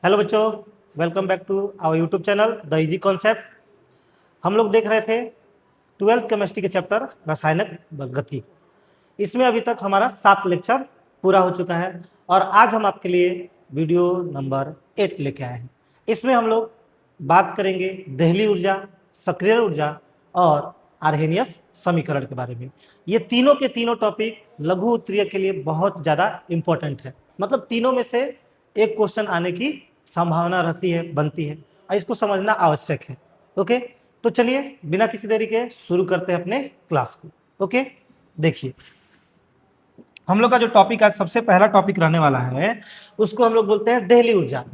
Hello बच्चों, welcome back to our YouTube channel the easy concept. हम लोग देख रहे थे ट्वेल्थ केमिस्ट्री के चैप्टर रासायनिक गति। इसमें अभी तक हमारा 7 लेक्चर पूरा हो चुका है और आज हम आपके लिए वीडियो नंबर 8 लेके आए हैं। इसमें हम लोग बात करेंगे देहली ऊर्जा, सक्रिय ऊर्जा और आर्हेनियस समीकरण के बारे में। ये तीनों के तीनों टॉपिक लघु उत्तरीय के लिए बहुत ज़्यादा इम्पोर्टेंट है। मतलब तीनों में से एक क्वेश्चन आने की संभावना रहती है, बनती है, और इसको समझना आवश्यक है। ओके, तो चलिए बिना किसी देरी के शुरू करते हैं अपने क्लास को। ओके, देखिए हम लोग का जो टॉपिक आज सबसे पहला टॉपिक रहने वाला है उसको हम लोग बोलते हैं देहली ऊर्जा।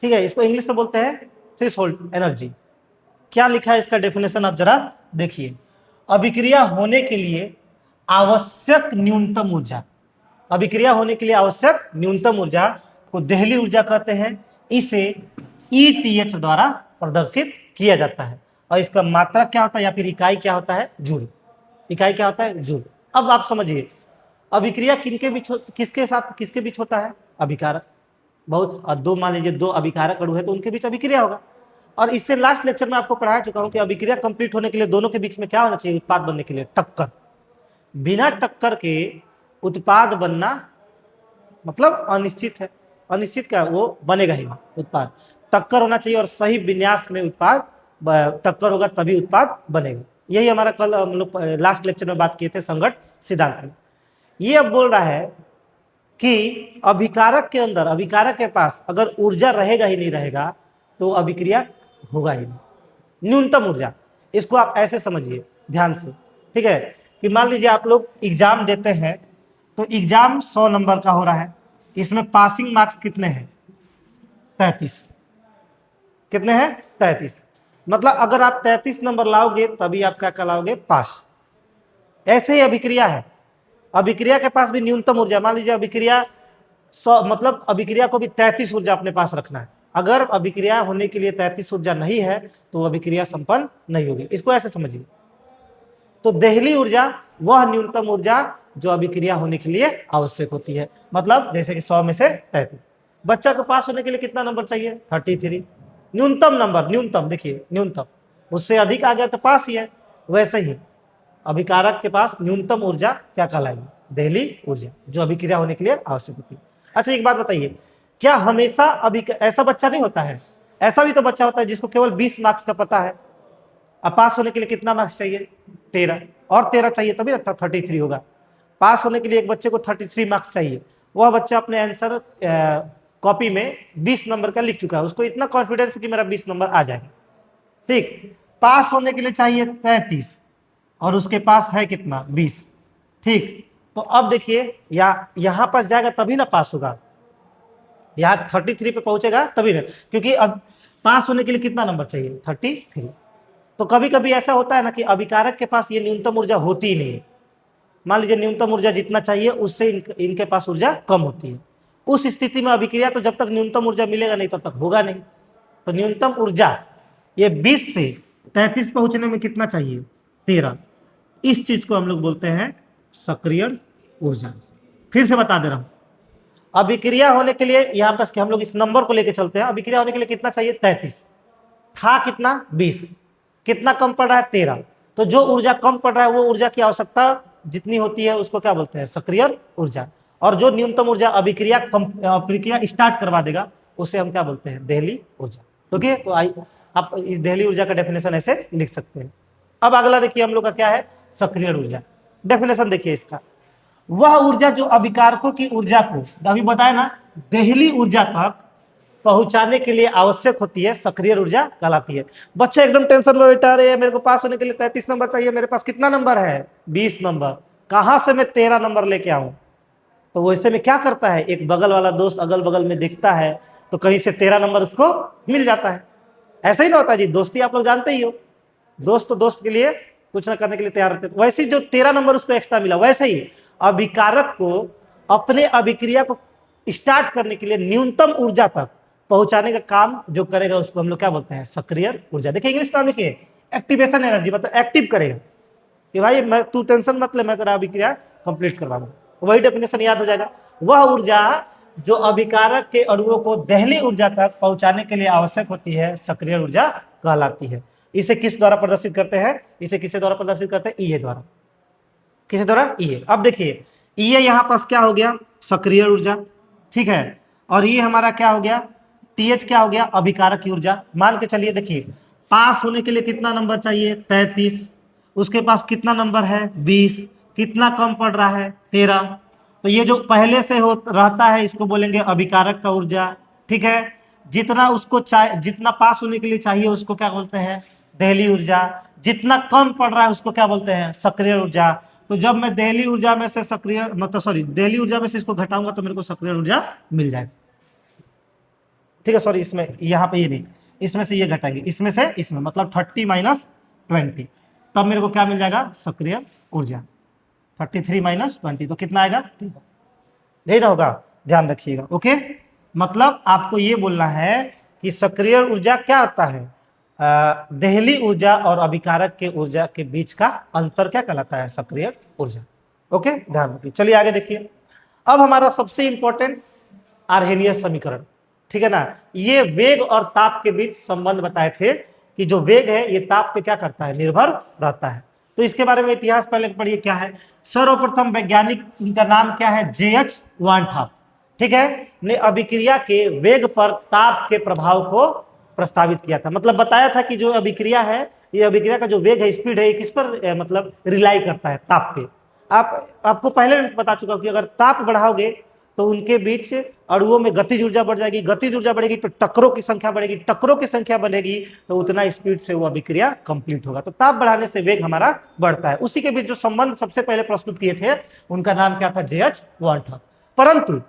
ठीक है, इसको इंग्लिश में बोलते हैं थ्रेशोल्ड एनर्जी। क्या लिखा है इसका डेफिनेशन आप जरा देखिए। अभिक्रिया होने के लिए आवश्यक न्यूनतम ऊर्जा, अभिक्रिया होने के लिए आवश्यक न्यूनतम ऊर्जा को देहली ऊर्जा कहते हैं। इसे ETH द्वारा प्रदर्शित किया जाता है और इसका मात्रक क्या होता है या फिर इकाई क्या होता है? जूल। इकाई क्या होता है? जूल। अब आप समझिए अभिक्रिया किनके बीच, किसके साथ किसके बीच होता है? अभिकारक। बहुत दो, मान लीजिए दो अभिकारक अणु है तो उनके बीच अभिक्रिया होगा। और इससे लास्ट लेक्चर में आपको पढ़ा चुका हूं कि अभिक्रिया कंप्लीट होने के लिए दोनों के बीच में क्या होना चाहिए? उत्पाद बनने के लिए टक्कर। बिना टक्कर के उत्पाद बनना मतलब अनिश्चित है। अनिश्चित क्या? वो बनेगा ही नहीं उत्पाद। टक्कर होना चाहिए और सही विन्यास में उत्पाद टक्कर होगा तभी उत्पाद बनेगा। यही हमारा कल हम लोग लास्ट लेक्चर में बात किए थे संगत सिद्धांत में। ये अब बोल रहा है कि अभिकारक के अंदर, अभिकारक के पास अगर ऊर्जा रहेगा ही नहीं रहेगा तो अभिक्रिया होगा ही नहीं। न्यूनतम ऊर्जा, इसको आप ऐसे समझिए ध्यान से। ठीक है, कि मान लीजिए आप लोग एग्जाम देते हैं तो एग्जाम 100 नंबर का हो रहा है। इसमें पासिंग मार्क्स कितने हैं? 33। कितने हैं? 33। मतलब अगर आप 33 नंबर लाओगे तभी आप क्या कहलाओगे? पास। ऐसे ही अभिक्रिया है। अभिक्रिया के पास भी न्यूनतम ऊर्जा, मान लीजिए अभिक्रिया 100, मतलब अभिक्रिया को भी 33 ऊर्जा अपने पास रखना है। अगर अभिक्रिया होने के लिए 33 ऊर्जा नहीं है तो अभिक्रिया संपन्न नहीं होगी। इसको ऐसे समझिए। तो देहली ऊर्जा वह न्यूनतम ऊर्जा जो अभिक्रिया होने के लिए आवश्यक होती है। मतलब जैसे कि 100 में से 33। बच्चा को पास होने के लिए कितना नंबर चाहिए? 33। न्यूनतम नंबर, न्यूनतम देखिए, न्यूनतम। उससे अधिक आ गया तो पास ही है। वैसे ही अभिकारक के पास न्यूनतम ऊर्जा क्या कहलाएगी? देहली ऊर्जा, जो अभिक्रिया होने के लिए आवश्यक होती है। अच्छा एक बात बताइए, क्या हमेशा ऐसा बच्चा नहीं होता है? ऐसा भी तो बच्चा होता है जिसको केवल 20 मार्क्स का पता है। अब पास होने के लिए कितना मार्क्स चाहिए? 13, और 13 चाहिए तभी 33 होगा। पास होने के लिए एक बच्चे को 33 मार्क्स चाहिए। वह बच्चा अपने आंसर कॉपी में 20 नंबर का लिख चुका है, उसको इतना कॉन्फिडेंस कि मेरा 20 नंबर आ जाएगा। ठीक, पास होने के लिए चाहिए 33 और उसके पास है कितना? 20। ठीक, तो अब देखिए यहां पास जाएगा तभी ना पास होगा। यहाँ 33 पे पहुंचेगा तभी ना, क्योंकि अब पास होने के लिए कितना नंबर चाहिए? 33। तो कभी कभी ऐसा होता है ना कि अभिकारक के पास ये न्यूनतम ऊर्जा होती ही नहीं है। मान लीजिए न्यूनतम ऊर्जा जितना चाहिए उससे इनके पास ऊर्जा कम होती है। उस स्थिति में अभिक्रिया तो जब तक न्यूनतम ऊर्जा मिलेगा नहीं तब तक होगा नहीं। तो न्यूनतम ऊर्जा ये 20 से 33 पहुंचने में कितना चाहिए? 13। इस चीज को हम लोग बोलते हैं सक्रिय ऊर्जा। फिर से बता दे रहा हूं, अभिक्रिया होने के लिए यहां पर हम लोग इस नंबर को लेकर चलते हैं। अभिक्रिया होने के लिए कितना चाहिए? 33 था, कितना? 20। कितना कम पड़ रहा है? 13। तो जो ऊर्जा कम पड़ रहा है वो ऊर्जा की आवश्यकता जितनी होती है उसको क्या बोलते हैं? सक्रिय ऊर्जा। और जो न्यूनतम ऊर्जा अभिक्रिया स्टार्ट करवा देगा उसे हम क्या बोलते हैं? देहली ऊर्जा। ओके, तो आप इस देहली ऊर्जा का डेफिनेशन ऐसे लिख सकते हैं। अब अगला देखिए हम लोग का क्या है? सक्रिय ऊर्जा। डेफिनेशन देखिए इसका, वह ऊर्जा जो अभिकारकों की ऊर्जा को, अभी बताया ना, देहली ऊर्जा तक पहुंचाने के लिए आवश्यक होती है, सक्रिय ऊर्जा कहलाती है। बच्चा एकदम टेंशन में बैठा रहे, मेरे को पास होने के लिए 33 नंबर चाहिए, मेरे पास कितना नंबर है? 20 नंबर। कहां से मैं 13 नंबर लेके आऊं? तो वैसे में क्या करता है, एक बगल वाला दोस्त अगल बगल में देखता है तो कहीं से 13 नंबर उसको मिल जाता है। ऐसा ही ना होता जी, दोस्ती आप लोग जानते ही हो, दोस्त तो दोस्त के लिए कुछ ना करने के लिए तैयार रहते हैं। वैसे ही जो 13 नंबर उसको एक्स्ट्रा मिला, वैसे ही अभिकारक को अपने अभिक्रिया को स्टार्ट करने के लिए न्यूनतम ऊर्जा तक पहुंचाने का काम जो करेगा उसको हम लोग क्या बोलते हैं? सक्रिय ऊर्जा। देखिए इंग्लिश नाम लिखिए, एक्टिवेशन एनर्जी, मतलब एक्टिव करेगा कि भाई मैं, तू टेंशन मत ले, मैं तेरा अभिक्रिया कंप्लीट करवाऊंगा। वही डेफिनेशन याद हो जाएगा। वह ऊर्जा जो अभिकारक के अणुओं को दहली ऊर्जा तक पहुंचाने के लिए आवश्यक होती है सक्रिय ऊर्जा कहलाती है। इसे किस द्वारा प्रदर्शित करते हैं? इसे किसके द्वारा प्रदर्शित करते हैं? ईए द्वारा। किसके द्वारा? ईए। अब देखिए ईए यहां पास क्या हो गया? सक्रिय ऊर्जा, ठीक है। और ये हमारा क्या हो गया? टीएच क्या हो गया? अभिकारक की ऊर्जा। मान के चलिए, देखिए पास होने के लिए कितना नंबर चाहिए? 33। उसके पास कितना नंबर है? 20। कितना कम पड़ रहा है? 13। तो ये जो पहले से हो रहता है इसको बोलेंगे अभिकारक का ऊर्जा, ठीक है। जितना उसको जितना पास होने के लिए चाहिए उसको क्या बोलते हैं? दहली ऊर्जा। जितना कम पड़ रहा है उसको क्या बोलते हैं? सक्रिय ऊर्जा। तो जब मैं दहली ऊर्जा में से सक्रिय मतलब सॉरी दहली ऊर्जा में से इसको घटाऊंगा तो मेरे को सक्रिय ऊर्जा मिल जाएगा, ठीक है। सॉरी इसमें यहाँ पे ये नहीं, इसमें से ये घटाएंगे, इसमें से इसमें मतलब 30 माइनस 20, तब मेरे को क्या मिल जाएगा? सक्रिय ऊर्जा। 33 माइनस 20 तो कितना आएगा? 13। यही ना होगा, ध्यान रखिएगा। ओके, मतलब आपको ये बोलना है कि सक्रिय ऊर्जा क्या होता है? दहली ऊर्जा और अभिकारक के ऊर्जा के बीच का अंतर क्या कहलाता है? सक्रिय ऊर्जा। ओके, ध्यान रखिए। चलिए आगे देखिए। अब हमारा सबसे इंपॉर्टेंट आर्हेनियस समीकरण, ठीक है ना। ये वेग और ताप के बीच संबंध बताए थे कि जो वेग है ये ताप पे क्या करता है? निर्भर रहता है। तो इसके बारे में इतिहास पहले पढ़िए क्या है। सर्वप्रथम वैज्ञानिक का नाम क्या है? जेएच वानथॉप, ठीक है, ने अभिक्रिया के वेग पर ताप के प्रभाव को प्रस्तावित किया था। मतलब बताया था कि जो अभिक्रिया है, ये अभिक्रिया का जो वेग है, स्पीड है, ये किस पर मतलब रिलाई करता है? ताप पे। आपको पहले बता चुका हूं कि अगर ताप बढ़ाओगे तो उनके बीच अणुओं में गतिज ऊर्जा बढ़ जाएगी, गतिज ऊर्जा बढ़ेगी तो टक्करों की संख्या बढ़ेगी, टक्करों की संख्या बढ़ेगी तो उतना स्पीड से वो अभिक्रिया कंप्लीट होगा। तो ताप बढ़ाने से वेग हमारा बढ़ता है। उसी के बीच जो संबंध सबसे पहले प्रस्तुत किए थे उनका नाम क्या था? जेएच वानथॉप। परंतु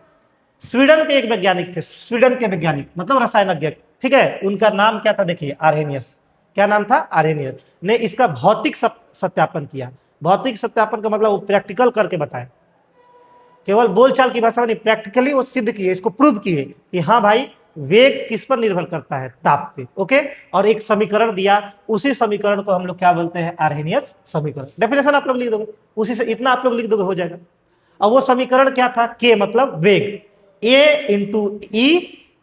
स्वीडन के एक वैज्ञानिक थे, स्वीडन के वैज्ञानिक मतलब रसायनज्ञ, ठीक है, उनका नाम क्या था? देखिए आर्हेनियस। क्या नाम था? आर्हेनियस। ने इसका भौतिक सत्यापन किया। भौतिक सत्यापन का मतलब वो प्रैक्टिकल करके बताया, केवल बोलचाल की भाषा में नहीं, प्रैक्टिकली वो सिद्ध किए, इसको प्रूव किए कि हाँ भाई वेग किस पर निर्भर करता है? ताप पे। ओके, और एक समीकरण दिया, उसी समीकरण को हम लोग क्या बोलते हैं? आर्हेनियस समीकरण। डेफिनेशन आप लोग लिख दोगे, उसी से इतना आप लोग लिख दोगे, हो जाएगा। अब वो समीकरण क्या था? के मतलब वेग, ए इंटू ई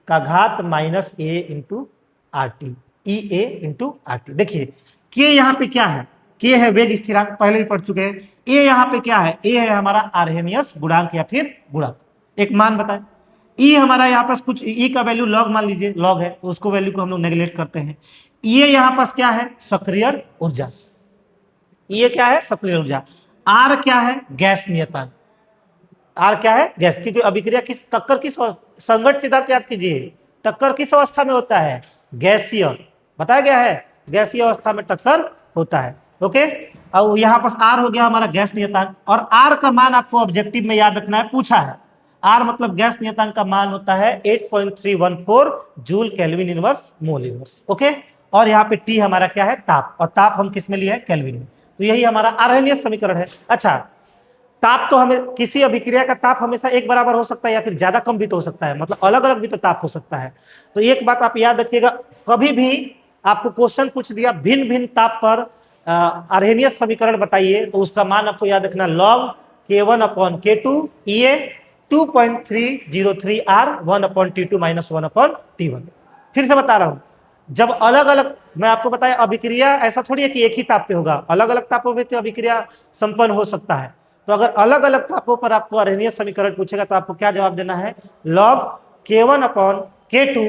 का घात माइनस ए इंटू आर टी, ई ए इंटू आर टी। देखिए के यहाँ पे क्या है? के है वेग स्थिरांक, पहले भी पढ़ चुके हैं। ए यहाँ पे क्या है? ए है हमारा आर्हेनियस गुणांक या फिर गुणक, एक मान बताए। ई हमारा यहाँ पास कुछ ई का वैल्यू लॉग मान लीजिए, लॉग है तो उसको वैल्यू को हम लोग नेगलेक्ट करते हैं। ये यहाँ पास क्या है? सक्रिय ऊर्जा। ये क्या है? सक्रिय ऊर्जा। आर क्या है? गैस नियतांक। आर क्या है? गैस। क्योंकि अभिक्रिया किस टक्कर किस संगत सिद्धांत याद कीजिए, टक्कर किस अवस्था में होता है? गैसीय, बताया गया है गैसीय अवस्था में टक्कर होता है। ओके, अब यहाँ पास आर हो गया हमारा गैस नियतांक, और आर का मान आपको ऑब्जेक्टिव में याद रखना है, पूछा है। आर मतलब गैस नियतांक का मान होता है 8.314 joule kelvin inverse mole inverse. Okay, और यहाँ पे टी हमारा क्या है? ताप, और ताप हम किस में लिया है? केल्विन में। तो यही हमारा आर्हेनियस समीकरण है। अच्छा, ताप तो हमें किसी अभिक्रिया का ताप हमेशा एक बराबर हो सकता है या फिर ज्यादा कम भी तो हो सकता है, मतलब अलग अलग भी तो ताप हो सकता है। तो एक बात आप याद रखिएगा, कभी भी आपको क्वेश्चन पूछ दिया भिन्न भिन्न ताप पर आर्हेनियस समीकरण बताइए, तो उसका मान आपको याद रखना log K1 upon K2 EA 2.303 R 1/T2 minus 1/T1। फिर से बता रहा हूं, जब अलग अलग, मैं आपको बताया अभिक्रिया ऐसा थोड़ी है कि एक ही ताप पे होगा, अलग अलग तापों में तो अभिक्रिया संपन्न हो सकता है। तो अगर अलग अलग तापों पर आपको आर्हेनियस समीकरण पूछेगा तो आपको क्या जवाब देना है? लॉग K1 अपॉन K2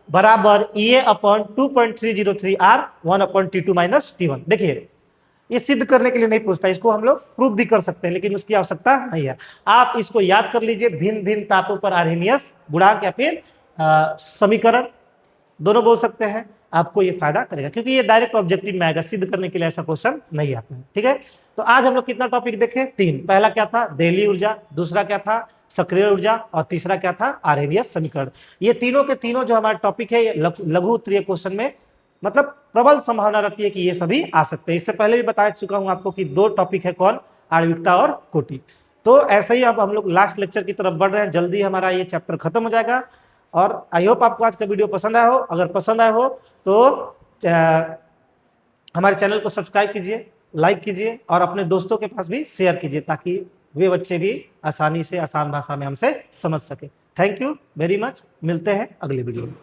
बराबर EA upon 2.303 R 1/T2 minus T1। देखिए ये सिद्ध करने के लिए नहीं पूछता, इसको हम लोग प्रूफ भी कर सकते हैं लेकिन उसकी आवश्यकता नहीं है। आप इसको याद कर लीजिए, भिन्न भिन्न तापों पर आर्हेनियस गुणांक या फिर समीकरण दोनों बोल सकते हैं, आपको ये फायदा करेगा क्योंकि ये डायरेक्ट ऑब्जेक्टिव में आएगा, सिद्ध करने के लिए ऐसा क्वेश्चन नहीं आता है। ठीक है, तो आज हम लोग कितना टॉपिक देखे? 3। पहला क्या था? दहली ऊर्जा, दूसरा क्या था? सक्रिय ऊर्जा, और तीसरा क्या था? आर्हेनियस समीकरण। ये तीनों के तीनों जो हमारा टॉपिक है ये लघु उत्तरीय क्वेश्चन में मतलब प्रबल संभावना रहती है कि ये सभी आ सकते हैं। इससे पहले भी बता चुका हूं आपको कि 2 टॉपिक है, कौन? आणविकता और कोटि। तो ऐसे ही अब हम लोग लास्ट लेक्चर की तरफ बढ़ रहे हैं, जल्दी हमारा ये चैप्टर खत्म हो जाएगा। और आई होप आपको आज का वीडियो पसंद आया हो। अगर पसंद आया हो तो हमारे चैनल को सब्सक्राइब कीजिए, लाइक कीजिए और अपने दोस्तों के पास भी शेयर कीजिए ताकि वे बच्चे भी आसानी से आसान भाषा में हमसे समझ सके। थैंक यू वेरी मच, मिलते हैं अगली वीडियो में।